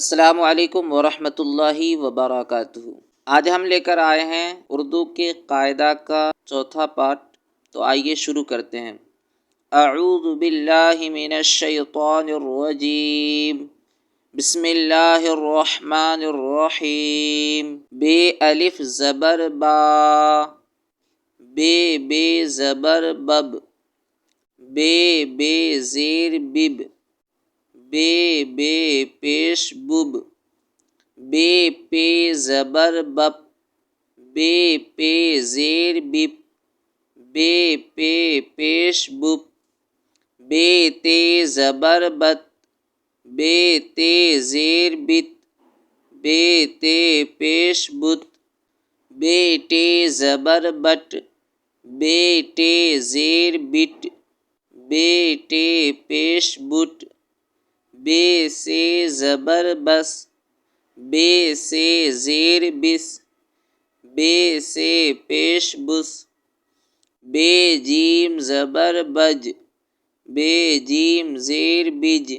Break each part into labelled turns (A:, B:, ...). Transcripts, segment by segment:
A: السلام علیکم ورحمۃ اللہ وبرکاتہ۔ آج ہم لے کر آئے ہیں اردو کے قاعدہ کا چوتھا پارٹ، تو آئیے شروع کرتے ہیں۔ اعوذ باللہ من الشیطان الرجیم، بسم اللہ الرحمن الرحیم۔ بے الف زبر با، بے زبر بب، بے زیر بب، بے پیش بب، بے زبر بپ، بے زیر بپ، بے پیش بپ، بے زبر بت، بے زیر بت، بے پیش بت، بے زبر بٹ، بے زیر بٹ، بے پیش بٹ، بے زبر بس، بے زیر بس، بے پیش بس، بے جیم زبر بج، بے جیم زیر بج،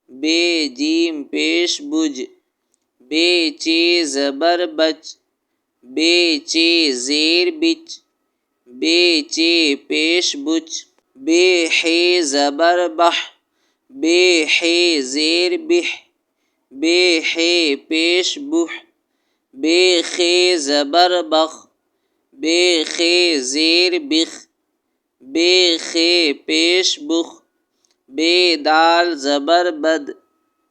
A: بے جیم پیش بج، بے زبر بچ، بے زیر بچ، بے پیش بچ، بے زبر بح، بے زیر بح، بے پیش بح، بے زبر بخ، بے زیر بخ، بے پیش بخ، بے دال زبر بد،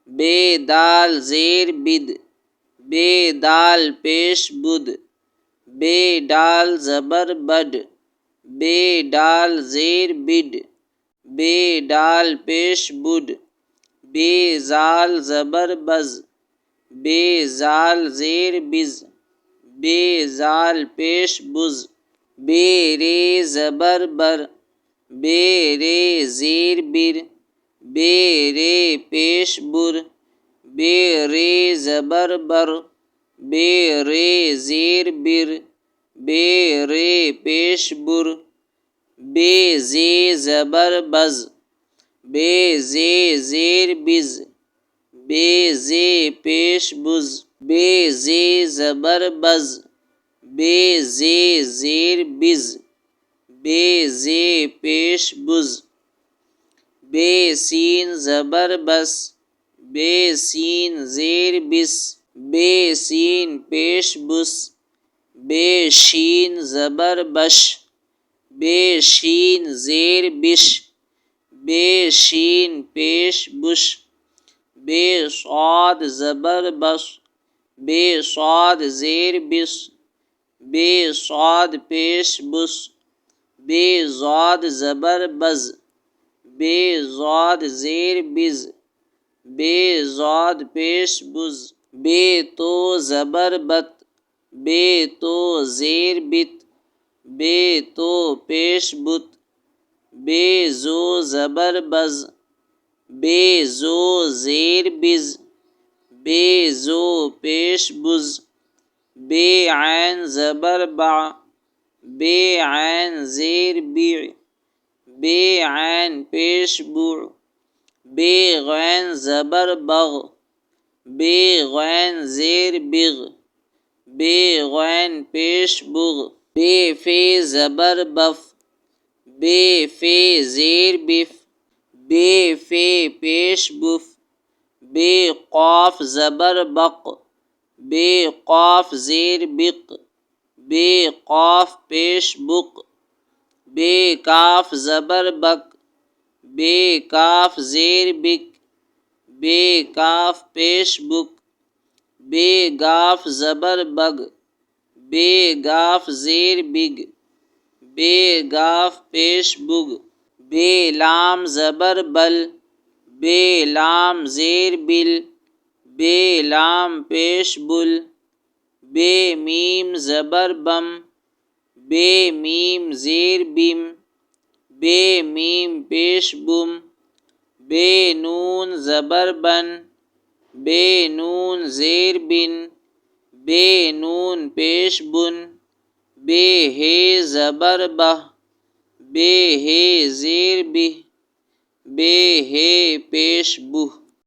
A: بے دال زیر بد، بے دال پیش بد، بے ڈال زبر بڈ، بے ڈال زیر بڈ، بے ڈال پیش بڈ، بے زال زبر بز، بے زال زیر بز، بے زال پیش بز، بے زبر بر، بے زیر بر، بے پیش بر، بے زبر بر، بے زیر بر، بے پیش بر، بے زبر بز، بے زیر بز، بے پیش بز، بے زبر بز، بے زیر بز، بے پیش بز، بے سین زبر بس، بے سین زیر بس، بے سین پیش بس، بے شین زبر بش، بے شین زیر بش، بے شین پیش بش، بے صاد زبر بس، بے صاد زیر بس، بے صاد پیش بس، بے ضاد زبر بز، بے ضاد زیر بز، بے ضاد پیش بز، بے تو زبر بت، بے تو زیر بت، بے تو پیش بت، بے زو زبر بز، بے زو زیر بز، بے زو پیش بز، بے عین زبر بع، بے عین زیر بیع، بے عین پیش بوع، بے غین زبر بغ، بے غین زیر بغ، بے غین پیش بغ، بے زبر بف، بے زیر بف، بے پیش بف، بے قاف زبر بق، بے قاف زیر بق، بے قاف پیش بق، بے کاف زبر بک، بے کاف زیر بک، بے کاف پیش بک، بے گاف زبر بگ، بے گاف زیر بگ، بے گاف پیش بگ، بے لام زبر بل، بے لام زیر بل، بے لام پیش بل، بے میم زبر بم، بے میم زیر بم، بے میم پیش بم، بے نون زبر بن، بے نون زیر بن، بے نون پیش بن، بے زبر بہ، بے زیر بہ، بے پیش بہ۔